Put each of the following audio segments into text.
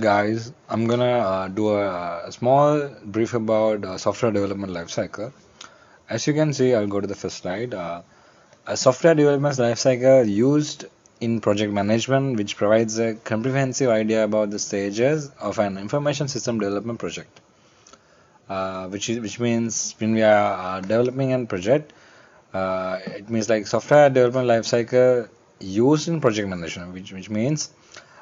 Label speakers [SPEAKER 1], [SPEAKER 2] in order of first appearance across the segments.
[SPEAKER 1] Guys, I'm gonna do a small brief about software development lifecycle. As you can see, I'll go to the first slide. A software development lifecycle used in project management, which provides a comprehensive idea about the stages of an information system development project. Which means when we are developing a project, it means like software development lifecycle used in project management, which means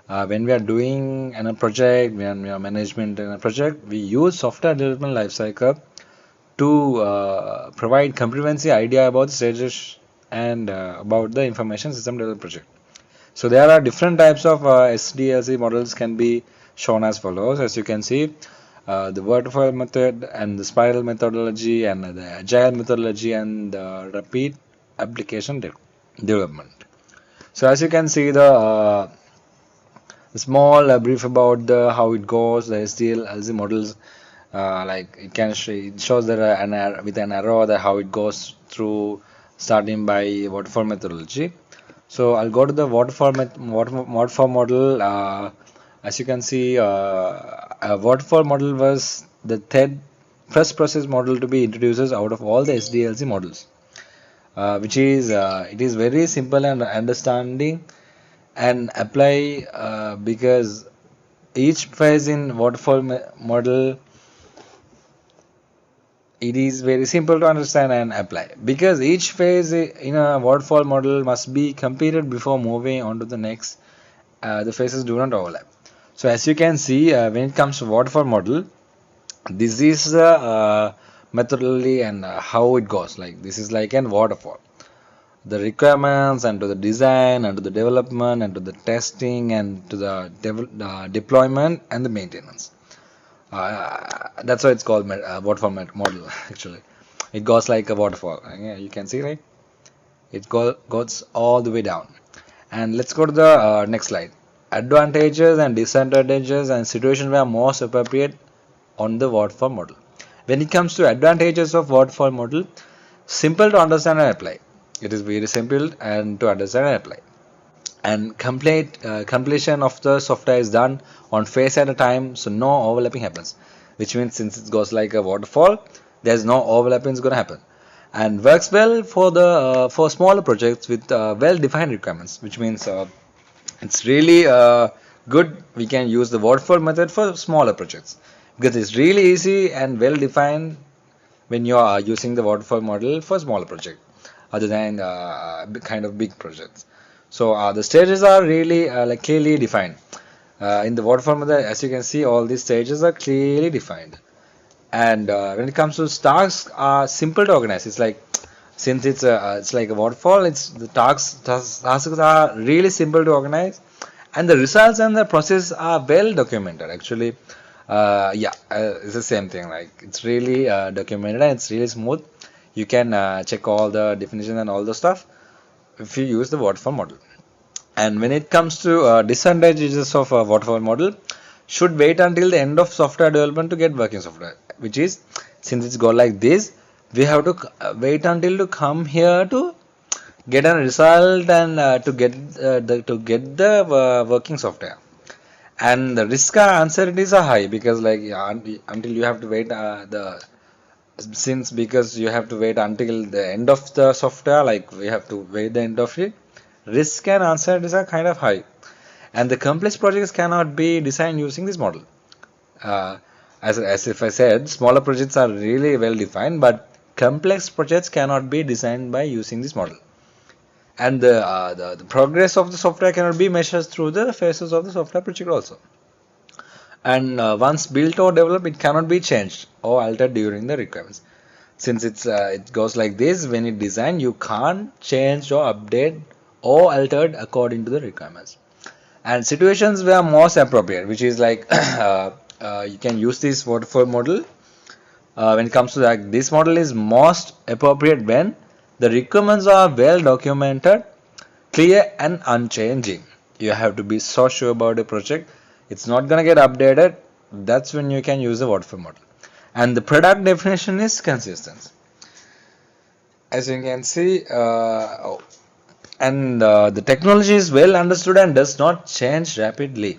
[SPEAKER 1] when we are doing in a project, when we are management in a project, we use software development lifecycle to provide comprehensive idea about the stages and about the information system development project. So there are different types of SDLC models can be shown as follows. As you can see, the waterfall method and the spiral methodology and the agile methodology and the rapid application development. So as you can see, the small brief about the how it goes, the SDLC models, like it shows that with an arrow that how it goes through starting by waterfall methodology. So I'll go to the waterfall model. As you can see, a waterfall model was the first process model to be introduced out of all the SDLC models, which is it is very simple and understanding and apply because each phase in waterfall model, it is very simple to understand and apply because each phase in a waterfall model must be completed before moving on to the next. The phases do not overlap. So as you can see, when it comes to waterfall model, this is the methodology and how it goes. Like this is like an waterfall. The requirements and to the design and to the development and to the testing and to the deployment and the maintenance. That's why it's called waterfall model. Actually, it goes like a waterfall. Yeah, you can see, right? It goes all the way down. And let's go to the next slide. Advantages and disadvantages and situations were most appropriate on the waterfall model. When it comes to advantages of waterfall model, simple to understand and apply. It is very simple and to understand and apply. And completion of the software is done on phase at a time, so no overlapping happens. Which means since it goes like a waterfall, there's no overlapping is going to happen, and works well for the for smaller projects with well-defined requirements. Which means it's really good. We can use the waterfall method for smaller projects because it's really easy and well-defined when you are using the waterfall model for smaller project other than kind of big projects. So the stages are really like clearly defined. In the waterfall method, as you can see, all these stages are clearly defined. And when it comes to tasks, are simple to organize. It's like since it's like a waterfall, it's the tasks are really simple to organize, and the results and the process are well documented. Actually, it's the same thing. Like it's really documented and it's really smooth. You can check all the definitions and all the stuff if you use the waterfall model. And when it comes to disadvantages of a waterfall model, should wait until the end of software development to get working software. Which is, since it's go like this, we have to wait until to come here to get a result and to get the working software. And the risk uncertainties are high because like until you have to wait because you have to wait until the end of the software, like we have to wait the end of it. Risk and uncertainties are kind of high, and the complex projects cannot be designed using this model. As if I said, smaller projects are really well defined, but complex projects cannot be designed by using this model. And the progress of the software cannot be measured through the phases of the software project also. And once built or developed, it cannot be changed or altered during the requirements. Since it goes like this, when it designed, you can't change or update or altered according to the requirements. And situations were most appropriate, which is like you can use this waterfall model when it comes to that. This model is most appropriate when the requirements are well documented, clear and unchanging. You have to be so sure about a project, it's not gonna get updated. That's when you can use the waterfall model. And the product definition is consistent. As you can see, and the technology is well understood and does not change rapidly.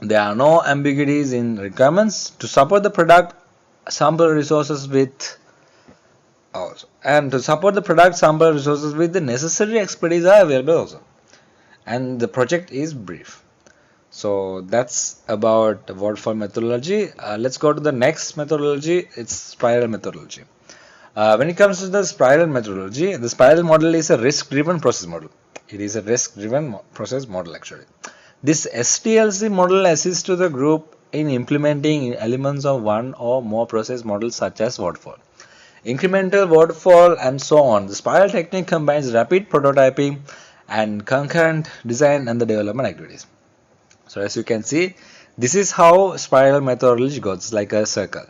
[SPEAKER 1] There are no ambiguities in requirements to support the product. Sample resources with and to support the product, sample resources with the necessary expertise are available also. And the project is brief. So that's about the waterfall methodology. Let's go to the next methodology. It's spiral methodology. When it comes to the spiral methodology, the spiral model is a risk-driven process model. It is a risk-driven process model actually. This STLC model assists to the group in implementing elements of one or more process models such as waterfall, incremental, waterfall, and so on. The spiral technique combines rapid prototyping and concurrent design and the development activities. So as you can see, this is how spiral methodology goes. It's like a circle.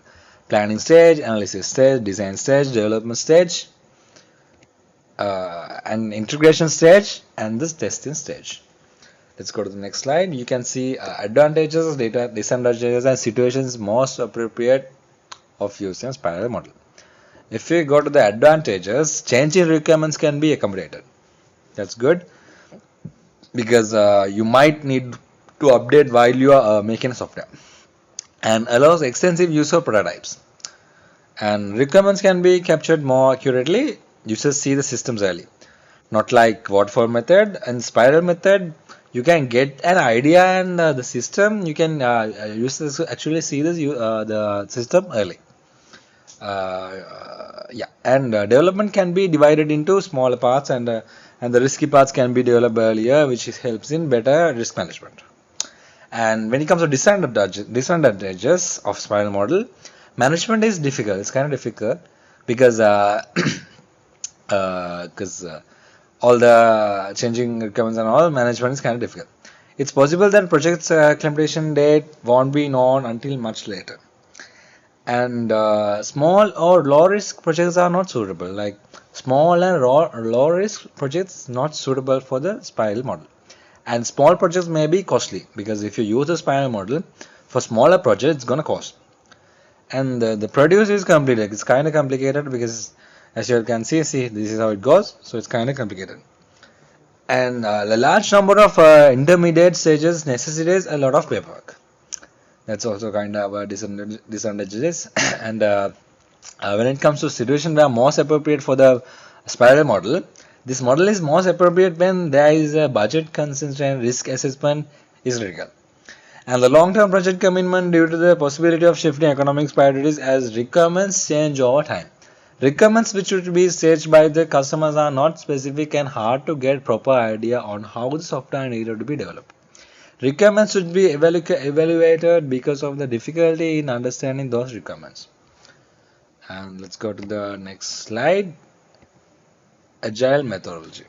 [SPEAKER 1] Planning stage, analysis stage, design stage, development stage, and integration stage, and this testing stage. Let's go to the next slide. You can see advantages, disadvantages, and situations most appropriate of using spiral model. If we go to the advantages, changing requirements can be accommodated. That's good because you might need to update while you are making software, and allows extensive use of prototypes. And requirements can be captured more accurately. Users see the systems early, not like waterfall method and spiral method. You can get an idea and the system. You can users actually see the system early. Yeah, and development can be divided into smaller parts, and the risky parts can be developed earlier, which helps in better risk management. And when it comes to disadvantages of spiral model, management is difficult. It's kind of difficult because all the changing requirements and all management is kind of difficult. It's possible that project's completion date won't be known until much later. And small or low risk projects are not suitable. Like small and low risk projects not suitable for the spiral model. And small projects may be costly because if you use the spiral model for smaller projects, it's gonna cost. And the produce is complicated. It's kind of complicated because as you can see, this is how it goes. So it's kind of complicated. And the large number of intermediate stages necessitates a lot of paperwork. That's also kind of a disadvantages. And when it comes to situation where most appropriate for the spiral model, this model is most appropriate when there is a budget constraint and risk assessment is critical. And the long-term project commitment due to the possibility of shifting economic priorities as requirements change over time. Requirements which should be staged by the customers are not specific and hard to get proper idea on how the software needed to be developed. Requirements should be evaluated because of the difficulty in understanding those requirements. And let's go to the next slide. Agile methodology.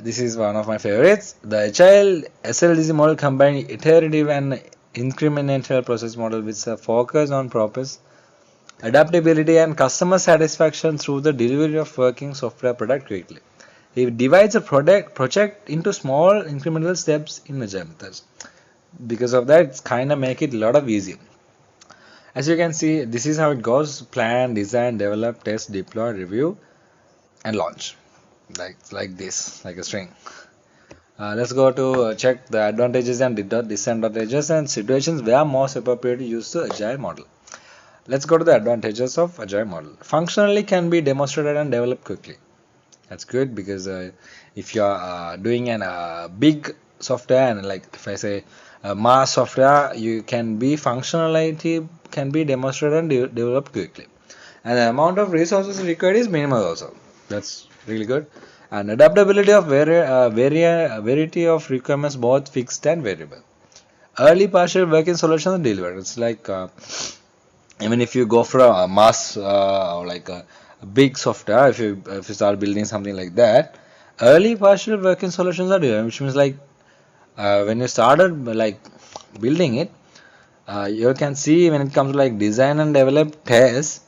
[SPEAKER 1] This is one of my favorites. The Agile SLDC model combines iterative and incremental process model with a focus on purpose, adaptability, and customer satisfaction through the delivery of working software product quickly. It divides a project into small incremental steps in Agile methods. Because of that, it's kind of make it a lot of easier. As you can see, this is how it goes: plan, design, develop, test, deploy, review, and launch. Like this, like a string. Let's go to check the advantages and disadvantages and situations where most appropriate to use the Agile model. Let's go to the advantages of Agile model. Functionally can be demonstrated and developed quickly. That's good because if you are doing a big software, and like if I say mass software, you can be functionality can be demonstrated and developed quickly, and the amount of resources required is minimal also. That's really good. And adaptability of variety of requirements, both fixed and variable. Early partial working solutions are delivered. It's like even if you go for a mass or like a big software, if you start building something like that, early partial working solutions are delivered, which means like when you started like building it, you can see when it comes to like design and develop tests,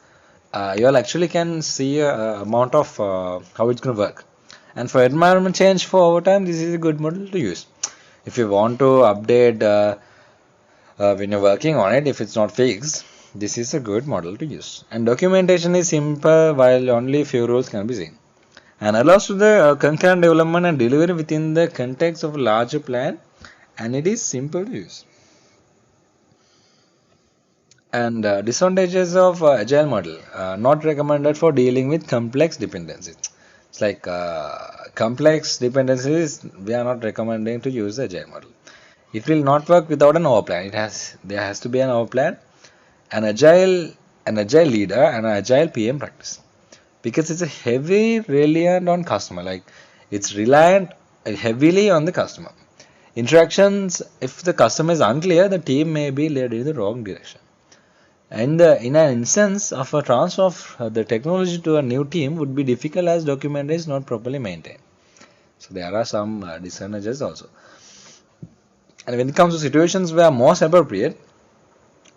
[SPEAKER 1] you all actually can see amount of how it's going to work. And for environment change for over time, this is a good model to use. If you want to update when you're working on it, if it's not fixed, this is a good model to use. And documentation is simple while only few rules can be seen. And allows to the concurrent development and delivery within the context of a larger plan and it is simple to use. And disadvantages of agile model, not recommended for dealing with complex dependencies. It's like complex dependencies, we are not recommending to use the agile model. It will not work without an overplan. There has to be an overplan, an agile leader, and an agile PM practice, because it's a heavy reliant on customer. Like it's reliant heavily on the customer interactions. If the customer is unclear, the team may be led in the wrong direction. And in an instance of a transfer of the technology to a new team would be difficult as document is not properly maintained. So there are some disadvantages also. And when it comes to situations where most appropriate,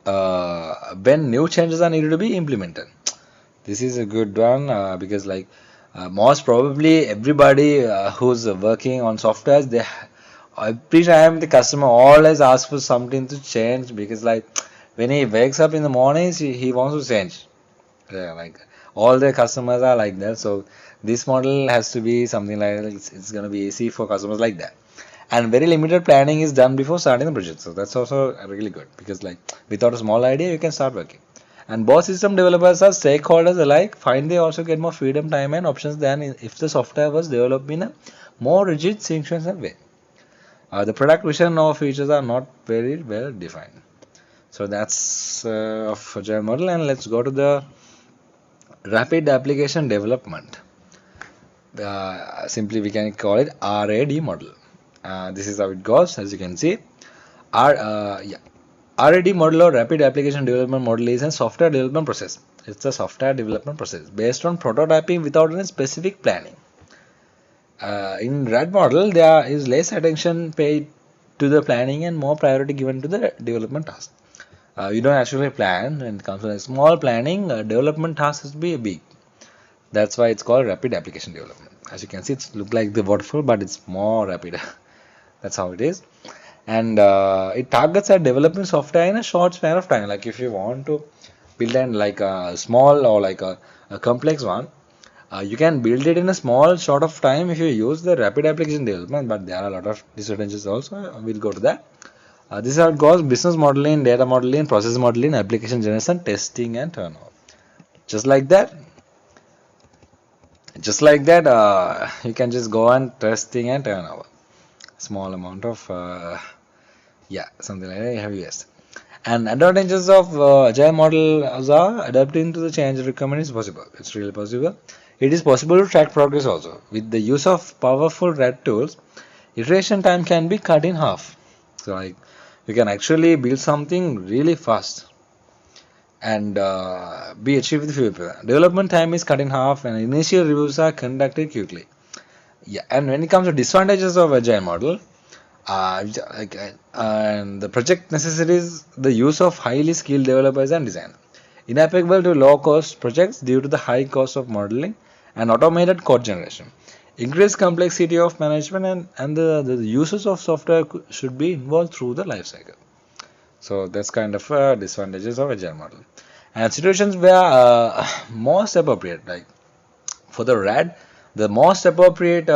[SPEAKER 1] when new changes are needed to be implemented, this is a good one because like most probably everybody who's working on softwares, they every time the customer always asks for something to change, because like when he wakes up in the mornings, he wants to change. Yeah, like all the customers are like that. So this model has to be something like it's going to be easy for customers like that. And very limited planning is done before starting the project. So that's also really good, because like without a small idea, you can start working. And both system developers are stakeholders alike find they also get more freedom, time, and options than if the software was developed in a more rigid sequential way. The product vision of features are not very well defined. So that's of agile model, and let's go to the rapid application development. Simply we can call it RAD model. This is how it goes. As you can see, RAD model, or rapid application development model, is a software development process. It's a software development process based on prototyping without any specific planning. In RAD model, there is less attention paid to the planning and more priority given to the development task. You don't actually plan when it comes to a small planning. Development task has to be big. That's why it's called rapid application development. As you can see, it looks like the waterfall, but it's more rapid. That's how it is. And it targets at developing software in a short span of time. Like if you want to build an like a small or like a complex one, you can build it in a small short of time if you use the rapid application development. But there are a lot of disadvantages also. We'll go to that. This is how it goes: business modeling, data modeling, process modeling, application generation, testing, and turnover. Just like that, you can just go on testing and turnover. Small amount of something like that you have used. And advantages of agile model are adapting to the change requirement is possible. It's really possible. It is possible to track progress also. With the use of powerful RAD tools, iteration time can be cut in half. So like you can actually build something really fast and be achieved with few people. Development time is cut in half and initial reviews are conducted quickly. Yeah, and when it comes to disadvantages of agile model, and the project necessitates the use of highly skilled developers and designers. Inapplicable to low-cost projects due to the high cost of modeling and automated code generation. Increased complexity of management and the uses of software should be involved through the life cycle. So that's kind of disadvantages of agile model. And situations where most appropriate, like for the RAD, the most appropriate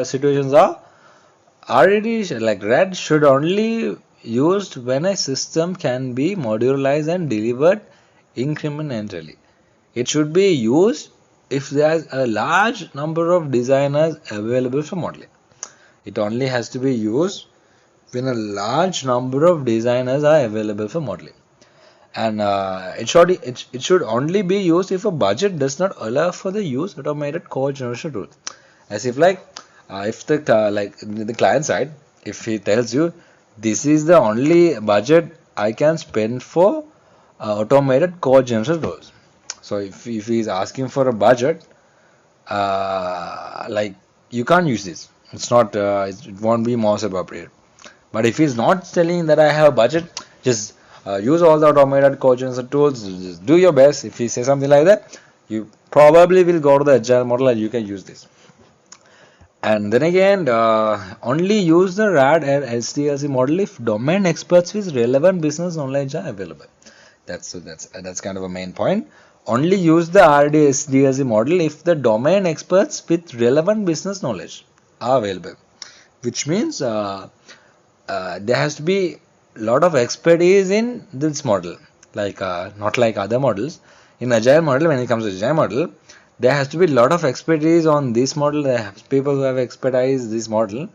[SPEAKER 1] situations are already like RAD should only used when a system can be modularized and delivered incrementally. It should be used if there is a large number of designers available for modeling. It only has to be used when a large number of designers are available for modeling. And it should only be used if a budget does not allow for the use of automated code generation tools. As if like if the like the client side, if he tells you this is the only budget I can spend for automated code generation tools. So if he is asking for a budget, like you can't use this. It's not. It won't be most appropriate. But if he's not telling that I have a budget, just use all the automated code generation tools. Just do your best. If he says something like that, you probably will go to the agile model and you can use this. And then again, only use the RAD and SDLC model if domain experts with relevant business knowledge are available. That's kind of a main point. Only use the RD SDLC model if the domain experts with relevant business knowledge are available. Which means there has to be lot of expertise in this model, like not like other models. In agile model, when it comes to agile model, there has to be lot of expertise on this model. There have people who have expertise this model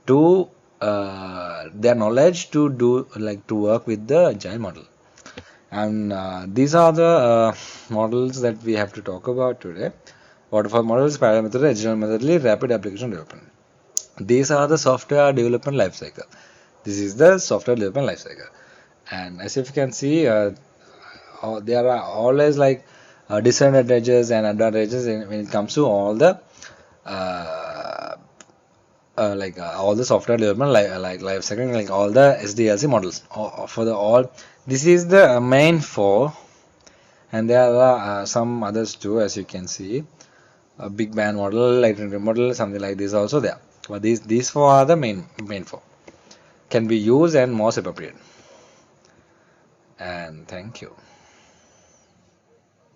[SPEAKER 1] to their knowledge to do, like, to work with the agile model. And these are the models that we have to talk about today. Waterfall models, parallel method, agile methodology, rapid application development. These are the software development lifecycle. This is the software development lifecycle. And as if you can see, there are always like disadvantages and advantages when it comes to all the uh, all the software development life cycle, like all the SDLC models. For the all, this is the main four, and there are some others too, as you can see. A big band model, iterative model, something like this also there. But these four are the main four. Can be used and most appropriate. And thank you.